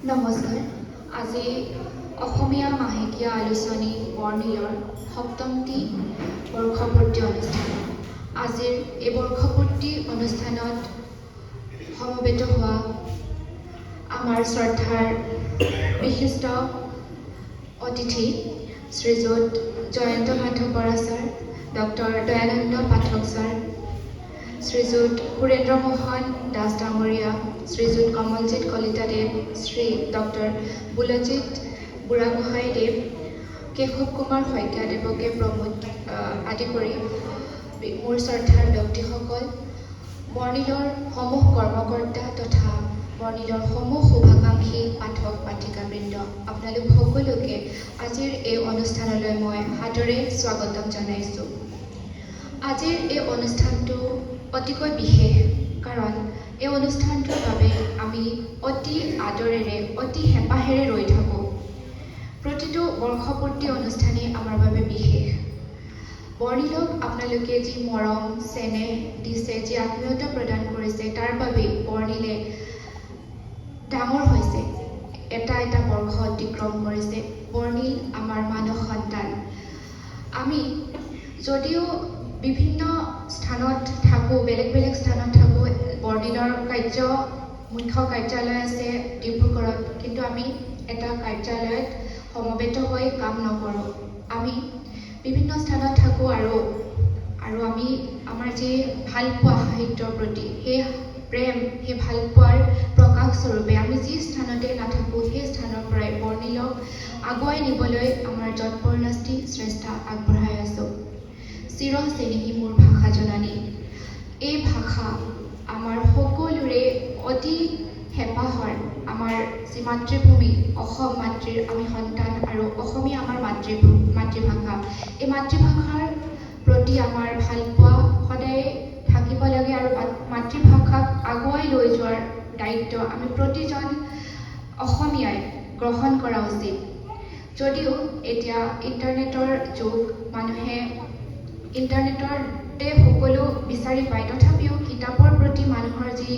নমস্কাৰ। আজি অসমীয়া মাহেকীয়া আলোচনী বৰ্ণিলৰ সপ্তমটি বৰ্ষপূৰ্তি অনুষ্ঠান। আজিৰ এই বৰ্ষপূৰ্তি অনুষ্ঠানত সমবেত হোৱা আমাৰ শ্ৰদ্ধাৰ বিশিষ্ট অতিথি শ্ৰীযুত জয়ন্ত মাধৱ বৰা ছাৰ, ডক্টৰ দয়ানন্দ পাঠক ছাৰ, শ্ৰীযুত সুৰেন্দ্ৰ মোহন দাস ডাঙৰীয়া, শ্ৰীযুত কমলজিৎ কলিতাদেৱ, শ্ৰী ডক্টৰ বুলজিৎ বুঢ়াগোহাঁইদেৱ, কেশৱ কুমাৰ শইকীয়াদেৱকে প্ৰমোদ আদি কৰি মোৰ শ্ৰদ্ধাৰ ব্যক্তিসকল, বৰ্ণিলৰ সমূহ কৰ্মকৰ্তা তথা বৰ্ণিলৰ সমূহ শুভাকাংক্ষী পাঠক পাঠিকাবৃন্দ, আপোনালোক সকলোকে আজিৰ এই অনুষ্ঠানলৈ মই সাদৰে স্বাগতম জনাইছোঁ। আজিৰ এই অনুষ্ঠানটো অতিকৈ বিশেষ, কাৰণ এই অনুষ্ঠানটোৰ বাবে আমি অতি আদৰেৰে অতি হেঁপাহেৰে ৰৈ থাকোঁ। প্ৰতিটো বৰ্ষপূৰ্তি অনুষ্ঠানেই আমাৰ বাবে বিশেষ। বৰ্ণিলক আপোনালোকে যি মৰম চেনেহ দিছে, যি আত্মীয়তা প্ৰদান কৰিছে, তাৰ বাবেই বৰ্ণিলে ডাঙৰ হৈছে, এটা এটা বৰ্ষ অতিক্ৰম কৰিছে। বৰ্ণিল আমাৰ মানস সন্তান। আমি যদিও বিভিন্ন স্থানত থাকোঁ, বেলেগ বেলেগ স্থানত থাকোঁ, বৰ্ণিলৰ মুখ্য কাৰ্যালয় আছে ডিব্ৰুগড়ত, কিন্তু আমি এটা কাৰ্যালয়ত সমবেত হৈ কাম নকৰোঁ। আমি বিভিন্ন স্থানত থাকোঁ আৰু আমি আমাৰ যি ভালপোৱা সাহিত্যৰ প্ৰতি, সেই প্ৰেম, সেই ভালপোৱাৰ প্ৰকাশ স্বৰূপে আমি যি স্থানতে নাথাকোঁ, সেই স্থানৰ পৰাই বৰ্ণিলক আগুৱাই নিবলৈ আমাৰ যৎপৰোনাস্তি চেষ্টা আগবঢ়াই আছোঁ। চিৰ চেনেহী মোৰ ভাষা জননী। এই ভাষা আমাৰ সকলোৰে অতি হেঁপাহৰ। আমাৰ যি মাতৃভূমি অসম মাতৃৰ আমি সন্তান আৰু অসমীয়া আমাৰ মাতৃভাষা। এই মাতৃভাষাৰ প্ৰতি আমাৰ ভালপোৱা সদায় থাকিব লাগে আৰু মাতৃভাষাক আগুৱাই লৈ যোৱাৰ দায়িত্ব আমি প্ৰতিজন অসমীয়াই গ্ৰহণ কৰা উচিত। যদিও এতিয়া ইণ্টাৰনেটৰ যুগ, মানুহে ইণ্টাৰনেটতে সকলো বিচাৰি পায়, তথাপিও কিতাপৰ প্ৰতি মানুহৰ যি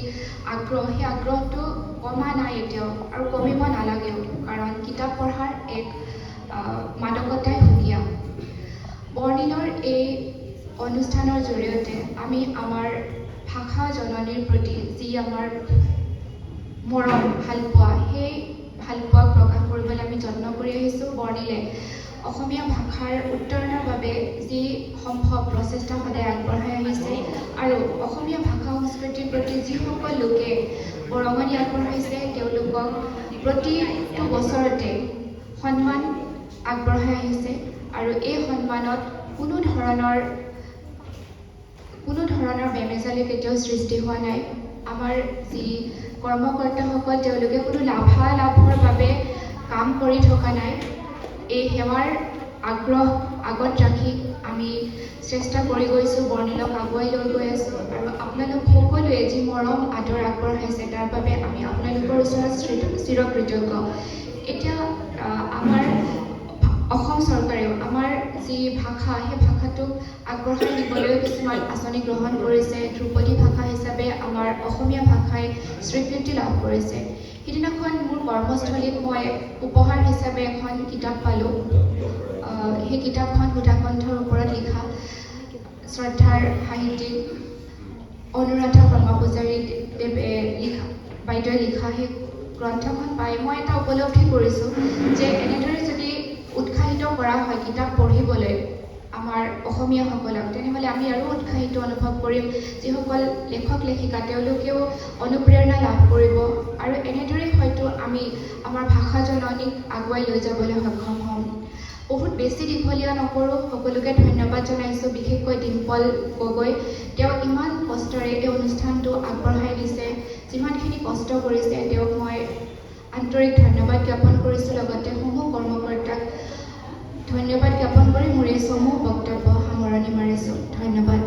আগ্ৰহ, সেই আগ্ৰহটো কমা নাই এতিয়াও আৰু কমিব নালাগেও, কাৰণ কিতাপ পঢ়াৰ এক মাদকতাই সুকীয়া। বৰ্ণিলৰ এই অনুষ্ঠানৰ জৰিয়তে আমি আমাৰ ভাষা জননীৰ প্ৰতি যি আমাৰ মৰম ভালপোৱা, সেই ভালপোৱাক প্ৰকাশ কৰিবলৈ আমি যত্ন কৰি আহিছোঁ। বৰ্ণিলে অসমীয়া ভাষাৰ উত্তৰণৰ বাবে যি সম্ভৱ প্ৰচেষ্টা সদায় আগবঢ়াই আহিছে আৰু অসমীয়া ভাষা সংস্কৃতিৰ প্ৰতি যিসকল লোকে বৰঙণি আগবঢ়াইছে, তেওঁলোকক প্ৰতিটো বছৰতে সন্মান আগবঢ়াই আহিছে আৰু এই সন্মানত কোনো ধৰণৰ বেমেজালি কেতিয়াও সৃষ্টি হোৱা নাই। আমাৰ যি কৰ্মকৰ্তাসকল, তেওঁলোকে কোনো লাভালাভৰ বাবে কাম কৰি থকা নাই। এই সেৱাৰ আগ্ৰহ আগত ৰাখি আমি চেষ্টা কৰি গৈছোঁ, বৰ্ণিলক আগুৱাই লৈ গৈ আছোঁ আৰু আপোনালোক সকলোৱে যি মৰম আদৰ আগবঢ়াইছে, তাৰ বাবে আমি আপোনালোকৰ ওচৰত চিৰকৃতজ্ঞ। এতিয়া আমাৰ অসম চৰকাৰেও আমাৰ যি ভাষা, সেই ভাষাটোক আগবঢ়াই নিবলৈ কিছুমান আঁচনি গ্ৰহণ কৰিছে। ধ্ৰুপদী ভাষা হিচাপে আমাৰ অসমীয়া ভাষাই স্বীকৃতি লাভ কৰিছে। সিদিনাখন মোৰ কৰ্মস্থলীত মই উপহাৰ হিচাপে এখন কিতাপ পালোঁ। সেই কিতাপখন সুধাকণ্ঠৰ ওপৰত লিখা, শ্ৰদ্ধাৰ সাহিত্যিক অনুৰাধা ব্ৰহ্মপূজাৰী বাইদেৱে লিখা সেই গ্ৰন্থখন পাই মই এটা উপলব্ধি কৰিছোঁ যে এনেদৰে যদি উৎসাহিত কৰা হয় কিতাপ পঢ়িবলৈ আমাৰ অসমীয়াসকলক, তেনেহ'লে আমি আৰু উৎসাহিত অনুভৱ কৰিম। যিসকল লেখক লেখিকা, তেওঁলোকেও অনুপ্ৰেৰণা লাভ কৰিব আৰু এনেদৰেই হয়তো আমি আমাৰ ভাষা জননীক আগুৱাই লৈ যাবলৈ সক্ষম হ'ম। বহুত বেছি দীঘলীয়া নকৰোঁ, সকলোকে ধন্যবাদ জনাইছোঁ। বিশেষকৈ ডিম্পল গগৈ, তেওঁ ইমান কষ্টৰে এই অনুষ্ঠানটো আগবঢ়াই দিছে, যিমানখিনি কষ্ট কৰিছে তেওঁক মই আন্তৰিক ধন্যবাদ জ্ঞাপন কৰিছোঁ। লগতে সমূহ কৰ্মকৰ্তাক ধন্যবাদ জ্ঞাপন কৰি মোৰ এই সমূহ বক্তব্য সামৰণি মাৰিছোঁ। ধন্যবাদ।